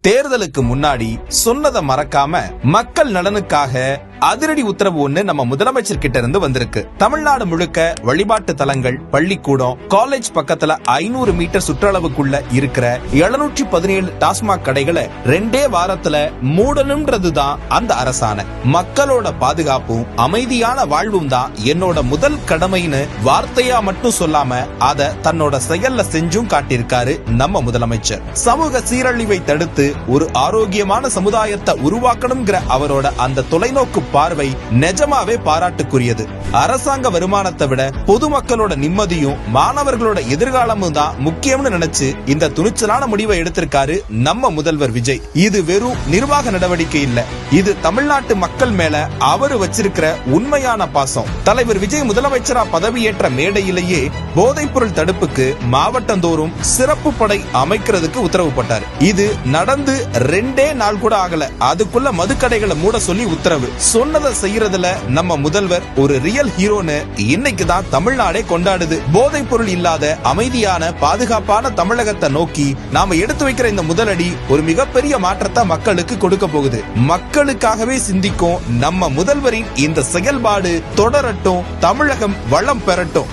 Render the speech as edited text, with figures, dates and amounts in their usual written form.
தேர்தலுக்கு முன்னாடி சொன்னதை மறக்காம மக்கள் நலனுக்காக அதிரடி உத்தரவு ஒண்ணு நம்ம முதலமைச்சர் கிட்ட இருந்து வந்திருக்கு. தமிழ்நாடு முழுக்க வழிபாட்டு தலங்கள், பள்ளிக்கூடம், காலேஜ் பக்கத்துல 500 மீட்டர் சுற்றளவுக்குள்ள இருக்கிற 717 டாஸ்மாக் கடைகளை 2 வாரத்துல மூடணும்ன்றதுதான் அந்த அரசாணை. மக்களோட பாதுகாப்பும் அமைதியான வாழ்வும் தான் என்னோட முதல் கடமைன்னு வார்த்தையா மட்டும் சொல்லாம அத தன்னோட செயல்ல செஞ்சும் காட்டியிருக்காரு நம்ம முதலமைச்சர். சமூக சீரழிவை தடுத்து ஒரு ஆரோக்கியமான சமுதாயத்தை உருவாக்கணும்ங்கிற அவரோட அந்த தொலைநோக்கு பார்வை நிஜமாவே பாராட்டுக்குரியது. அரசாங்க வருமானத்தை விட பொதுமக்களோட நிம்மதியும் மாணவர்களோட எதிர்காலமும் தான் முக்கியம்னு நினைச்சு இந்த துணிச்சலான முடிவை எடுத்திருக்காரு நம்ம முதல்வர் விஜய். இது வெறும் நிர்வாக நடவடிக்கை இல்ல, இது தமிழ்நாட்டு மக்கள் மேல அவரு வச்சிருக்கிற உண்மையான பாசம். தலைவர் விஜய் முதலமைச்சரா பதவியேற்ற மேடையிலேயே போதைப் பொருள் தடுப்புக்கு மாவட்டந்தோறும் சிறப்பு படை அமைக்கிறதுக்கு உத்தரவு போட்டார். இது நடந்து 2 நாள் கூட ஆகல, அதுக்குள்ள மதுக்கடைகளை மூட சொல்லி உத்தரவு. சொன்னதை செய்யறதுல நம்ம முதல்வர் ஒரு ரியல் ஹீரோன்னு இன்னைக்கு தான் தமிழ்நாடே கொண்டாடுது. போதைப் பொருள் இல்லாத அமைதியான பாதுகாப்பான தமிழகத்தை நோக்கி நாம எடுத்து வைக்கிற இந்த முதலடி ஒரு மிகப்பெரிய மாற்றத்தை மக்களுக்கு கொடுக்க போகுது. மக்களுக்காகவே சிந்திக்கும் நம்ம முதல்வரின் இந்த செயல்பாடு தொடரட்டும், தமிழகம் வளம் பெறட்டும்.